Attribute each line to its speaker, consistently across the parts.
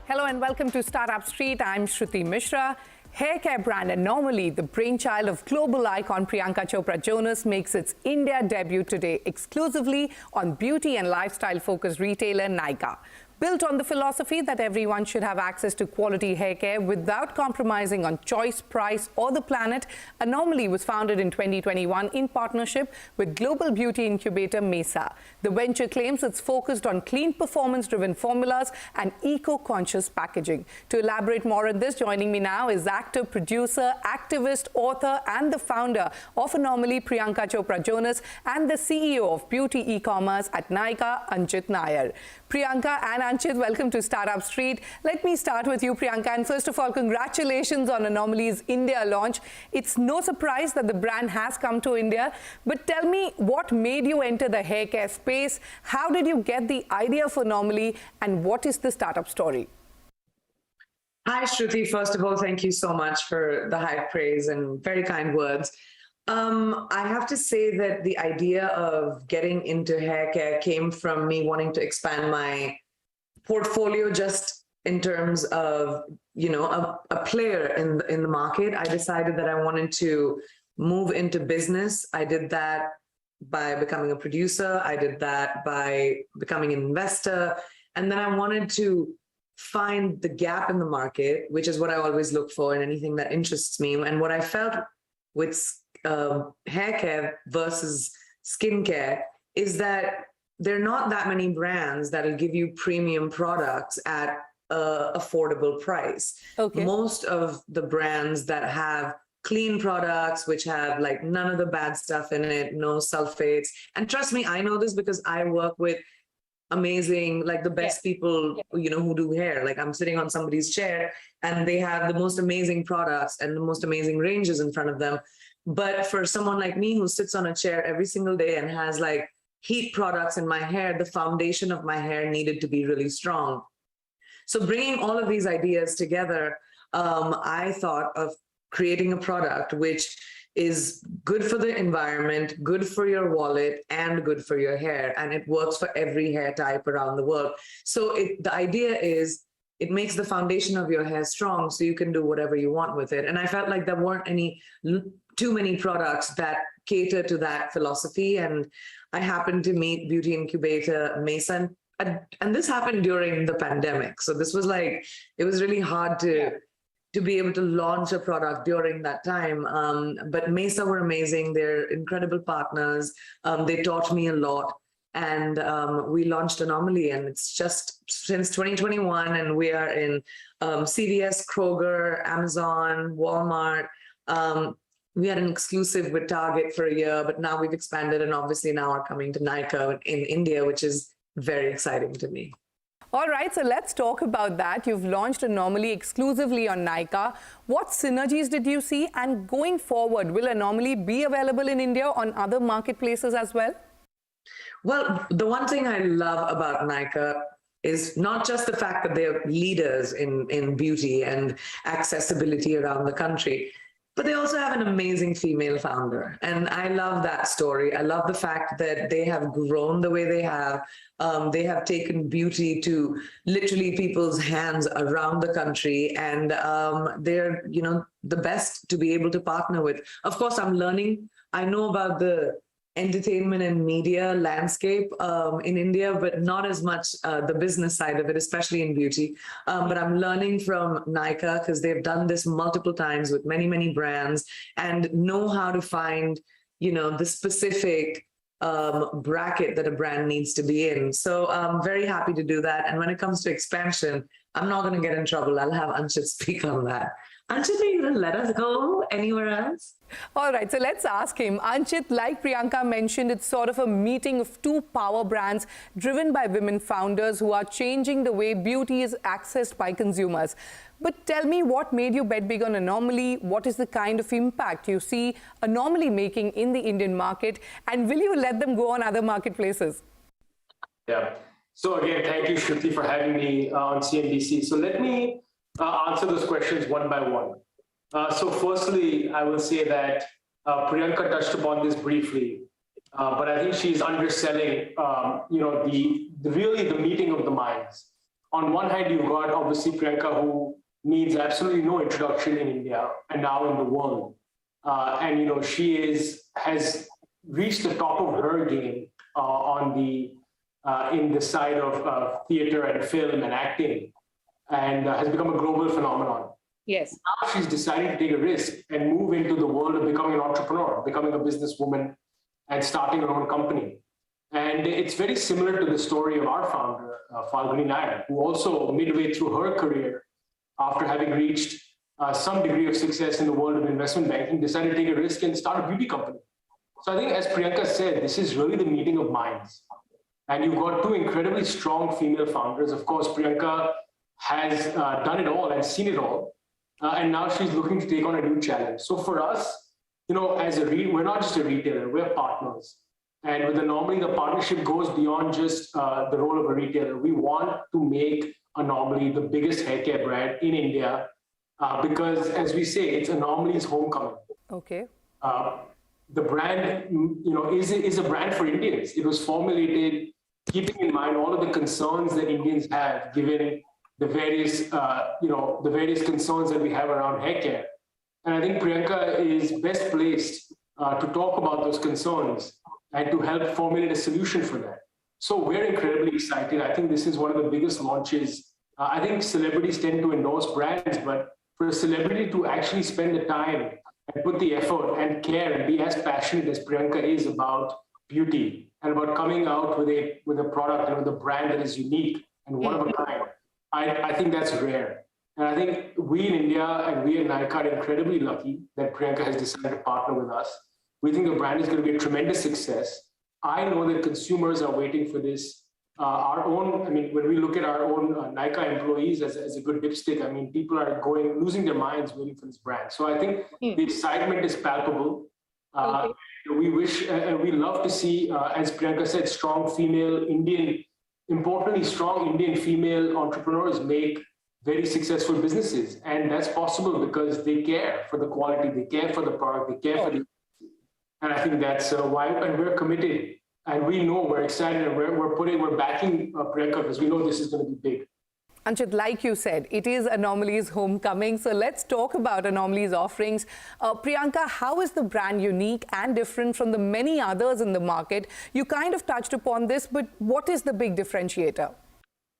Speaker 1: Hello and welcome to Startup Street. I'm Shruti Mishra. Haircare brand Anomaly, the brainchild of global icon Priyanka Chopra Jonas, makes its India debut today exclusively on beauty and lifestyle-focused retailer Nykaa. Built on the philosophy that everyone should have access to quality haircare without compromising on choice, price, or the planet, Anomaly was founded in 2021 in partnership with global beauty incubator Mesa. The venture claims it's focused on clean, performance-driven formulas and eco-conscious packaging. To elaborate more on this, joining me now is actor, producer, activist, author, and the founder of Anomaly, Priyanka Chopra Jonas, and the CEO of beauty e-commerce at Nykaa, Anchit Nayar. Priyanka and Anchit, welcome to Startup Street. Let me start with you, Priyanka. And first of all, congratulations on Anomaly's India launch. It's no surprise that the brand has come to India. But tell me, what made you enter the haircare space? How did you get the idea for Anomaly? And what is the startup story?
Speaker 2: Hi, Shruti. First of all, thank you so much for the high praise and very kind words. I have to say that the idea of getting into hair care came from me wanting to expand my portfolio just in terms of, a player in the market. I decided that I wanted to move into business. I did that by becoming a producer. I did that by becoming an investor. And then I wanted to find the gap in the market, which is what I always look for in anything that interests me. And what I felt with hair care versus skincare is that there are not that many brands that'll give you premium products at an affordable price. Okay. Most of the brands that have clean products, which have like none of the bad stuff in it, no sulfates. And trust me, I know this because I work with amazing, like the best people, who do hair. Like I'm sitting on somebody's chair and they have the most amazing products and the most amazing ranges in front of them. But for someone like me who sits on a chair every single day and has like heat products in my hair, the foundation of my hair needed to be really strong. So bringing all of these ideas together, I thought of creating a product which is good for the environment, good for your wallet, and good for your hair. And it works for every hair type around the world. So the idea is it makes the foundation of your hair strong so you can do whatever you want with it. And I felt like there weren't too many products that cater to that philosophy. And I happened to meet beauty incubator Mesa. And this happened during the pandemic. So this was like, it was really hard to be able to launch a product during that time. But Mesa were amazing. They're incredible partners. They taught me a lot. And we launched Anomaly, and it's just since 2021, and we are in CVS, Kroger, Amazon, Walmart. We had an exclusive with Target for a year, but now we've expanded and obviously now are coming to Nykaa in India, which is very exciting to me.
Speaker 1: All right, so let's talk about that. You've launched Anomaly exclusively on Nykaa. What synergies did you see? And going forward, will Anomaly be available in India on other marketplaces as well?
Speaker 2: Well, the one thing I love about Nykaa is not just the fact that they're leaders in beauty and accessibility around the country, but they also have an amazing female founder. And I love that story. I love the fact that they have grown the way they have. They have taken beauty to literally people's hands around the country. And they're, the best to be able to partner with. Of course, I'm learning. I know about the entertainment and media landscape in India, but not as much the business side of it, especially in beauty. But I'm learning from Nykaa because they've done this multiple times with many, many brands and know how to find, the specific bracket that a brand needs to be in. So I'm very happy to do that. And when it comes to expansion, I'm not going to get in trouble. I'll have Anchit speak on that. Anchit, are you going to let us go anywhere else?
Speaker 1: All right, so let's ask him. Anchit, like Priyanka mentioned, it's sort of a meeting of two power brands driven by women founders who are changing the way beauty is accessed by consumers. But tell me, what made you bet big on Anomaly? What is the kind of impact you see Anomaly making in the Indian market? And will you let them go on other marketplaces?
Speaker 3: Yeah. So again, thank you, Shruti, for having me on CNBC. So let me answer those questions one by one. So firstly, I will say that Priyanka touched upon this briefly, but I think she's underselling, really the meeting of the minds on one hand, you've got obviously Priyanka, who needs absolutely no introduction in India and now in the world. And she has reached the top of her game in the side of theater and film and acting, and has become a global phenomenon.
Speaker 1: Yes.
Speaker 3: Now she's decided to take a risk and move into the world of becoming an entrepreneur, becoming a businesswoman, and starting her own company. And it's very similar to the story of our founder, Anchit Nayar, who also midway through her career, after having reached some degree of success in the world of investment banking, decided to take a risk and start a beauty company. So I think, as Priyanka said, this is really the meeting of minds. And you've got two incredibly strong female founders. Of course, Priyanka has done it all and seen it all. And now she's looking to take on a new challenge. So for us, we're not just a retailer, we're partners. And with Anomaly, the partnership goes beyond just the role of a retailer. We want to make Anomaly the biggest haircare brand in India because, as we say, it's Anomaly's homecoming.
Speaker 1: Okay.
Speaker 3: The brand, is a brand for Indians. It was formulated keeping in mind all of the concerns that Indians have, given the various, the various concerns that we have around haircare. And I think Priyanka is best placed to talk about those concerns and to help formulate a solution for that. So we're incredibly excited. I think this is one of the biggest launches. I think celebrities tend to endorse brands, but for a celebrity to actually spend the time and put the effort and care and be as passionate as Priyanka is about beauty and about coming out with a product and with a brand that is unique and one of a kind, I think that's rare. And I think we in India and we in Nykaa are incredibly lucky that Priyanka has decided to partner with us. We think the brand is going to be a tremendous success. I know that consumers are waiting for this. When we look at our own Nykaa employees as a good dipstick, people are losing their minds waiting for this brand. So I think the excitement is palpable. Okay. We wish and we love to see, as Priyanka said, strong Indian female entrepreneurs make very successful businesses. And that's possible because they care for the quality, they care for the product, they care for the... And I think that's why, and we're committed. And we know, we're excited, and we're backing Priyanka because we know this is going to be big.
Speaker 1: Anchit, like you said, it is Anomaly's homecoming. So let's talk about Anomaly's offerings. Priyanka, how is the brand unique and different from the many others in the market? You kind of touched upon this, but what is the big differentiator?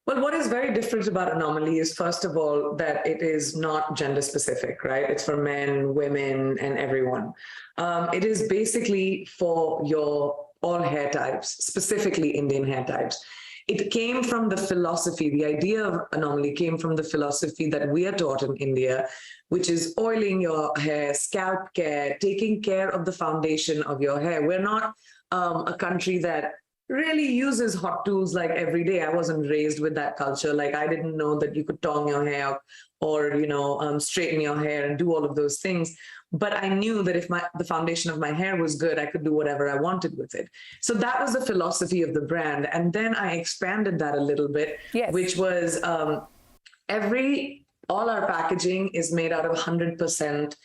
Speaker 2: Well, what is very different about Anomaly is, first of all, that it is not gender specific, right? It's for men, women, and everyone. It is basically for all hair types, specifically Indian hair types. It came from the philosophy, the idea of Anomaly came from the philosophy that we are taught in India, which is oiling your hair, scalp care, taking care of the foundation of your hair. We're not a country that really uses hot tools like every day. I wasn't raised with that culture. Like, I didn't know that you could tong your hair up or, straighten your hair and do all of those things. But I knew that if the foundation of my hair was good, I could do whatever I wanted with it. So that was the philosophy of the brand. And then I expanded that a little bit, yes, which was all our packaging is made out of 100%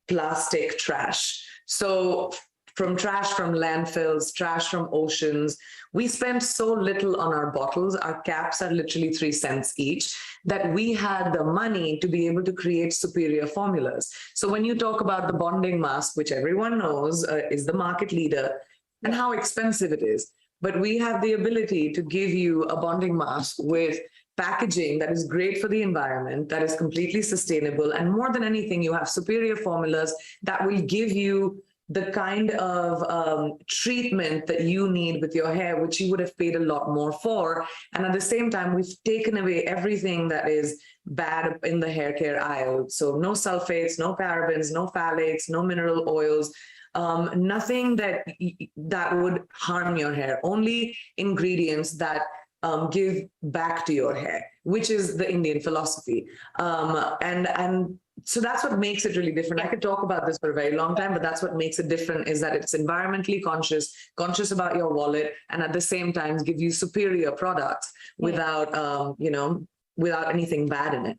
Speaker 2: plastic trash. So from trash from landfills, trash from oceans. We spend so little on our bottles. Our caps are literally 3 cents each, that we had the money to be able to create superior formulas. So when you talk about the bonding mask, which everyone knows is the market leader, and how expensive it is, but we have the ability to give you a bonding mask with packaging that is great for the environment, that is completely sustainable, and more than anything, you have superior formulas that will give you the kind of treatment that you need with your hair, which you would have paid a lot more for. And at the same time, we've taken away everything that is bad in the hair care aisle. So no sulfates, no parabens, no phthalates, no mineral oils, nothing that would harm your hair, only ingredients that give back to your hair, which is the Indian philosophy. And so that's what makes it really different. I could talk about this for a very long time, but that's what makes it different, is that it's environmentally conscious about your wallet, and at the same time give you superior products without, without anything bad in it.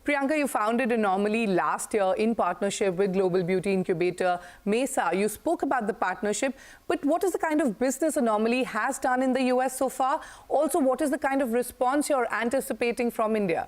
Speaker 1: Priyanka, you founded Anomaly last year in partnership with global beauty incubator Mesa. You spoke about the partnership, but what is the kind of business Anomaly has done in the US so far? Also, what is the kind of response you're anticipating from India?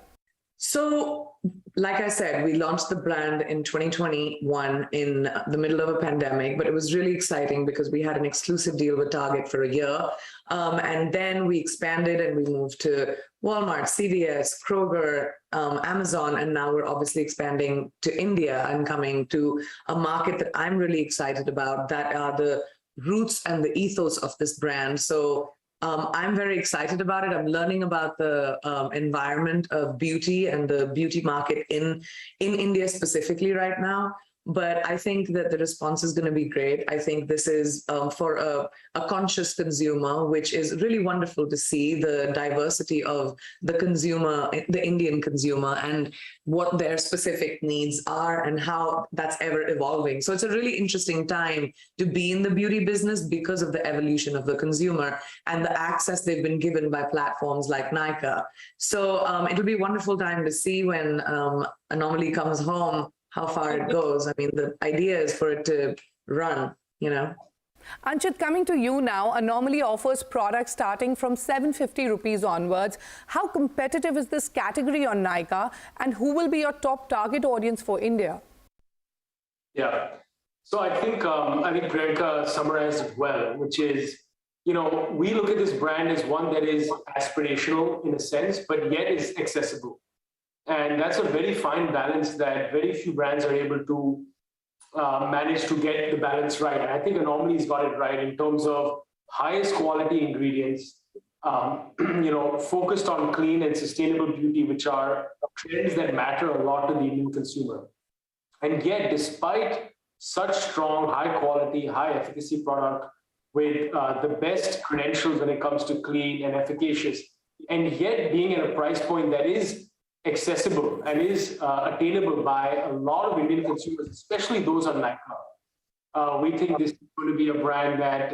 Speaker 2: So, like I said, we launched the brand in 2021 in the middle of a pandemic, but it was really exciting because we had an exclusive deal with Target for a year. And then we expanded and we moved to Walmart, CVS, Kroger, Amazon, and now we're obviously expanding to India and coming to a market that I'm really excited about, that are the roots and the ethos of this brand. So I'm very excited about it. I'm learning about the environment of beauty and the beauty market in India specifically right now. But I think that the response is going to be great. I think this is for a conscious consumer, which is really wonderful to see the diversity of the consumer, the Indian consumer, and what their specific needs are and how that's ever evolving. So it's a really interesting time to be in the beauty business because of the evolution of the consumer and the access they've been given by platforms like Nykaa. So it'll be a wonderful time to see when Anomaly comes home, how far it goes. I mean, the idea is for it to run, you know.
Speaker 1: Anchit, coming to you now, Anomaly offers products starting from 750 rupees onwards. How competitive is this category on Nykaa, and who will be your top target audience for India?
Speaker 3: Yeah, so I think Priyanka summarized it well, which is, you know, we look at this brand as one that is aspirational in a sense, but yet is accessible. And that's a very fine balance that very few brands are able to manage to get the balance right. And I think Anomaly's got it right in terms of highest quality ingredients, you know, focused on clean and sustainable beauty, which are trends that matter a lot to the Indian consumer. And yet, despite such strong, high quality, high efficacy product with the best credentials when it comes to clean and efficacious, and yet being at a price point that is accessible and is attainable by a lot of Indian consumers, especially those on Nykaa. We think this is going to be a brand that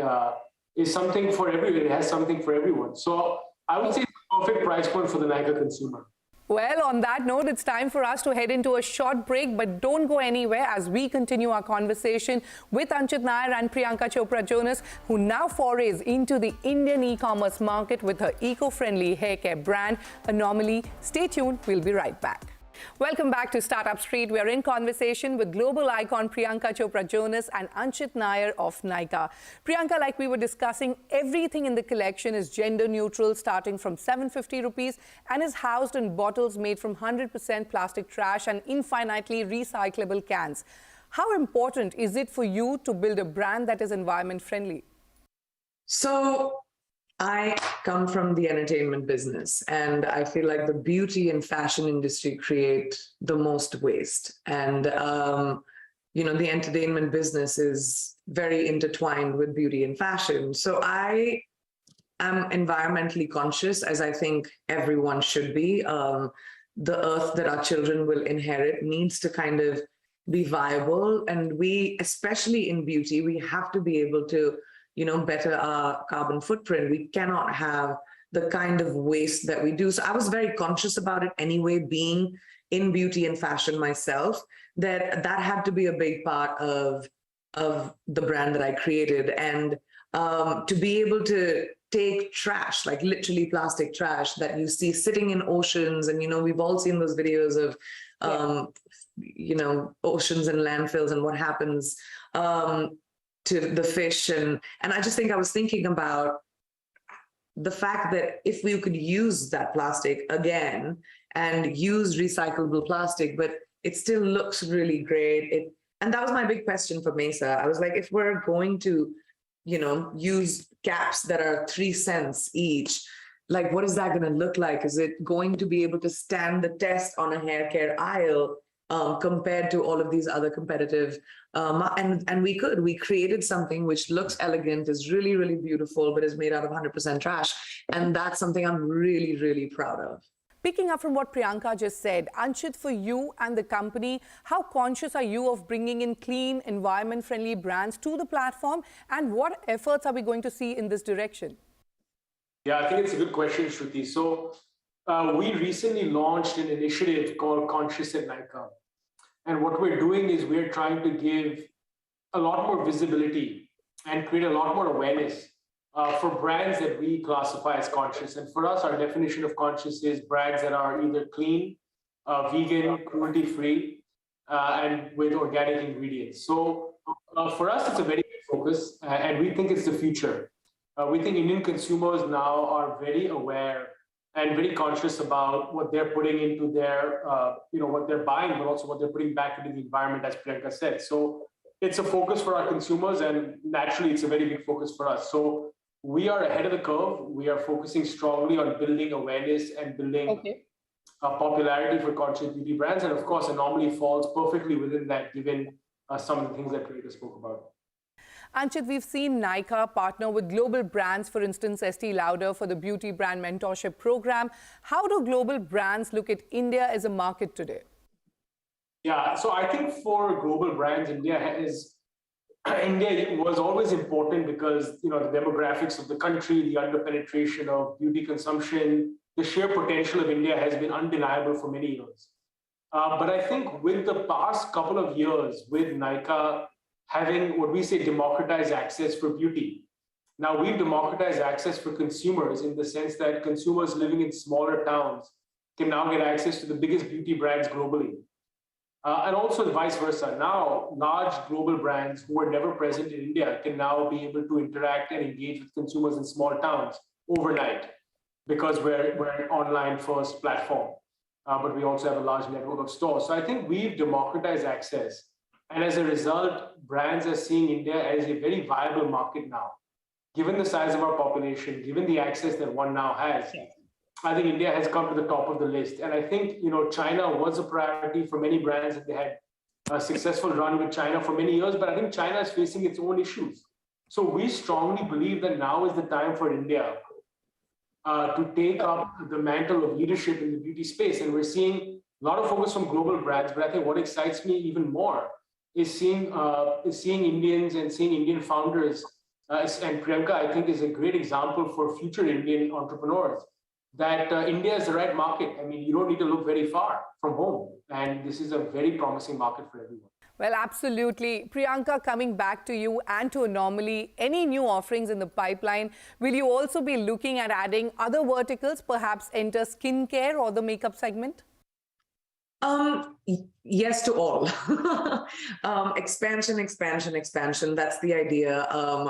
Speaker 3: is something for everyone. It has something for everyone. So I would say it's a perfect price point for the Nykaa consumer.
Speaker 1: Well, on that note, it's time for us to head into a short break, but don't go anywhere as we continue our conversation with Anchit Nayar and Priyanka Chopra Jonas, who now forays into the Indian e-commerce market with her eco-friendly hair care brand, Anomaly. Stay tuned, we'll be right back. Welcome back to Startup Street. We are in conversation with global icon Priyanka Chopra Jonas and Anchit Nayar of Nykaa. Priyanka, like we were discussing, everything in the collection is gender neutral, starting from 750 rupees and is housed in bottles made from 100% plastic trash and infinitely recyclable cans. How important is it for you to build a brand that is environment friendly?
Speaker 2: So I come from the entertainment business, and I feel like the beauty and fashion industry create the most waste. And, you know, the entertainment business is very intertwined with beauty and fashion. So I am environmentally conscious, as I think everyone should be. The earth that our children will inherit needs to kind of be viable. And we, especially in beauty, we have to be able to, you know, better our carbon footprint. We cannot have the kind of waste that we do. So I was very conscious about it anyway, being in beauty and fashion myself, that had to be a big part of the brand that I created. And to be able to take trash, like literally plastic trash that you see sitting in oceans. And, you know, we've all seen those videos of, you know, oceans and landfills and what happens to the fish. And I just think I was thinking about the fact that if we could use that plastic again and use recyclable plastic, but it still looks really great. And that was my big question for Mesa. I was like, if we're going to, you know, use caps that are 3 cents each, like, what is that going to look like? Is it going to be able to stand the test on a hair care aisle compared to all of these other competitive, and we created something which looks elegant, is really, really beautiful, but is made out of 100% trash. And that's something I'm really, really proud of.
Speaker 1: Picking up from what Priyanka just said, Anchit, for you and the company, how conscious are you of bringing in clean, environment-friendly brands to the platform, and what efforts are we going to see in this direction?
Speaker 3: Yeah, I think it's a good question, Shruti. So we recently launched an initiative called Conscious at Nykaa. And what we're doing is we're trying to give a lot more visibility and create a lot more awareness for brands that we classify as conscious. And for us, our definition of conscious is brands that are either clean, vegan, cruelty-free, and with organic ingredients. So for us, it's a very big focus, and we think it's the future. We think Indian consumers now are very aware and very conscious about what they're putting into their, what they're buying, but also what they're putting back into the environment, as Priyanka said. So it's a focus for our consumers, and naturally, it's a very big focus for us. So we are ahead of the curve. We are focusing strongly on building awareness and building popularity for conscious beauty brands. And of course, Anomaly falls perfectly within that, given some of the things that Priyanka spoke about.
Speaker 1: Anchit, we've seen Nykaa partner with global brands, for instance, Estee Lauder for the beauty brand mentorship program. How do global brands look at India as a market today?
Speaker 3: Yeah, so I think for global brands, India was always important because the demographics of the country, the underpenetration of beauty consumption, the sheer potential of India has been undeniable for many years. But I think with the past couple of years, with Nykaa having what we say democratized access for beauty. Now we've democratized access for consumers in the sense that consumers living in smaller towns can now get access to the biggest beauty brands globally. And also vice versa. Now, large global brands who were never present in India can now be able to interact and engage with consumers in small towns overnight because we're an online first platform. But we also have a large network of stores. So I think we've democratized access. And as a result, brands are seeing India as a very viable market now. Given the size of our population, given the access that one now has, I think India has come to the top of the list. And I think, China was a priority for many brands, and they had a successful run with China for many years, but I think China is facing its own issues. So we strongly believe that now is the time for India to take up the mantle of leadership in the beauty space. And we're seeing a lot of focus from global brands, but I think what excites me even more is seeing Indians and seeing Indian founders. And Priyanka, I think, is a great example for future Indian entrepreneurs that India is the right market. I mean, you don't need to look very far from home. And this is a very promising market for everyone.
Speaker 1: Well, absolutely. Priyanka, coming back to you and to Anomaly, any new offerings in the pipeline? Will you also be looking at adding other verticals, perhaps enter skincare or the makeup segment?
Speaker 2: Yes to all. Expansion. That's the idea.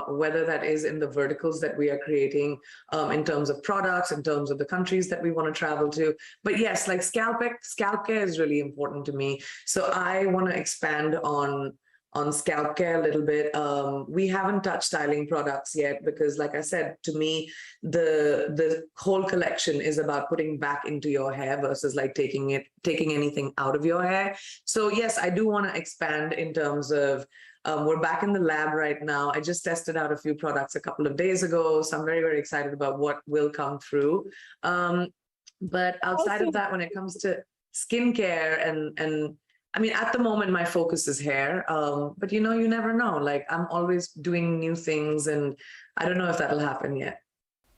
Speaker 2: Whether that is in the verticals that we are creating, in terms of products, in terms of the countries that we want to travel to. But yes, like scalp care is really important to me. So I want to expand on scalp care a little bit. We haven't touched styling products yet because, like I said, to me, the whole collection is about putting back into your hair versus like taking anything out of your hair. So yes, I do want to expand in terms of, we're back in the lab right now. I just tested out a few products a couple of days ago. So I'm very, very excited about what will come through. But outside of that, when it comes to skincare and I mean, at the moment, my focus is hair, but you never know. Like, I'm always doing new things, and I don't know if that'll happen yet.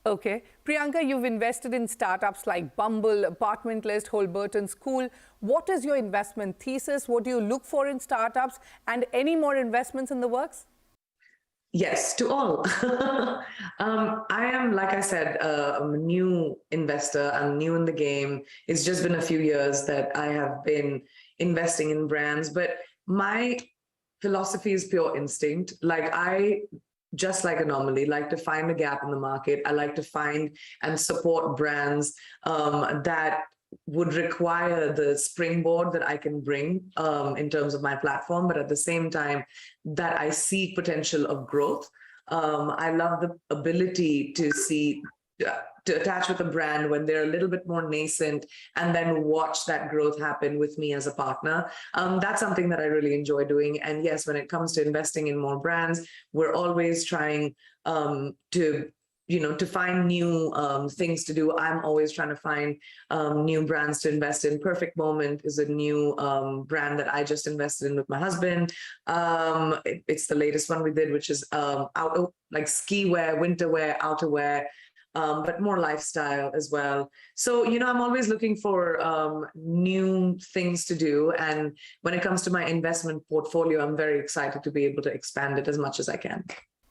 Speaker 1: Okay. Priyanka, you've invested in startups like Bumble, Apartment List, Holberton School. What is your investment thesis? What do you look for in startups? And any more investments in the works?
Speaker 2: Yes, to all. I am, like I said, I'm a new investor. I'm new in the game. It's just been a few years that I have been investing in brands, but my philosophy is pure instinct. Like just like Anomaly, like to find a gap in the market. I like to find and support brands that would require the springboard that I can bring in terms of my platform, but at the same time that I see potential of growth. I love the ability to attach with a brand when they're a little bit more nascent and then watch that growth happen with me as a partner. That's something that I really enjoy doing. And yes, when it comes to investing in more brands, we're always trying to find new things to do. I'm always trying to find new brands to invest in. Perfect Moment is a new brand that I just invested in with my husband. It's the latest one we did, which is like ski wear, winter wear, outerwear. but more lifestyle as well. So, I'm always looking for new things to do. And when it comes to my investment portfolio, I'm very excited to be able to expand it as much as I can.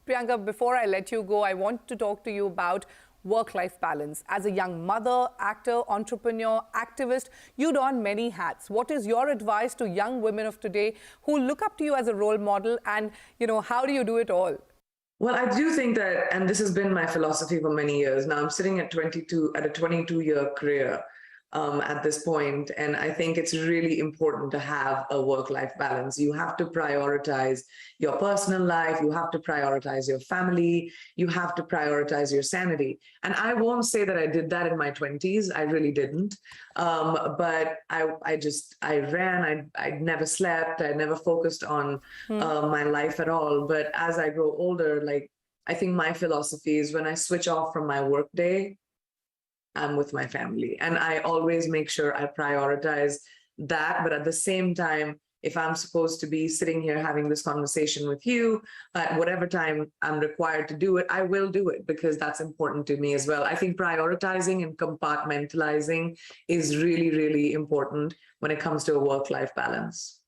Speaker 1: Priyanka, before I let you go, I want to talk to you about work-life balance. As a young mother, actor, entrepreneur, activist, you don many hats. What is your advice to young women of today who look up to you as a role model, and how do you do it all?
Speaker 2: Well, I do think that, and this has been my philosophy for many years. Now I'm sitting at 22, at a 22-year career at this point, and I think it's really important to have a work-life balance. You have to prioritize your personal life, you have to prioritize your family, you have to prioritize your sanity. And I won't say that I did that in my 20s, I really didn't. But I ran, I never slept, I never focused on my life at all. But as I grow older, I think my philosophy is when I switch off from my work day, I'm with my family. And I always make sure I prioritize that. But at the same time, if I'm supposed to be sitting here having this conversation with you, at whatever time I'm required to do it, I will do it, because that's important to me as well. I think prioritizing and compartmentalizing is really, really important when it comes to a work-life balance.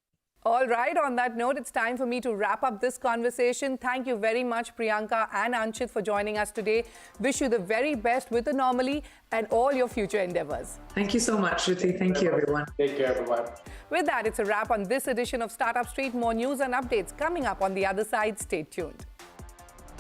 Speaker 1: All right, on that note, it's time for me to wrap up this conversation. Thank you very much, Priyanka and Anchit, for joining us today. Wish you the very best with Anomaly and all your future endeavors.
Speaker 2: Thank you so much, Shruti. Thank you, everyone.
Speaker 3: Take care, everyone.
Speaker 1: With that, it's a wrap on this edition of Startup Street. More news and updates coming up on the other side. Stay tuned.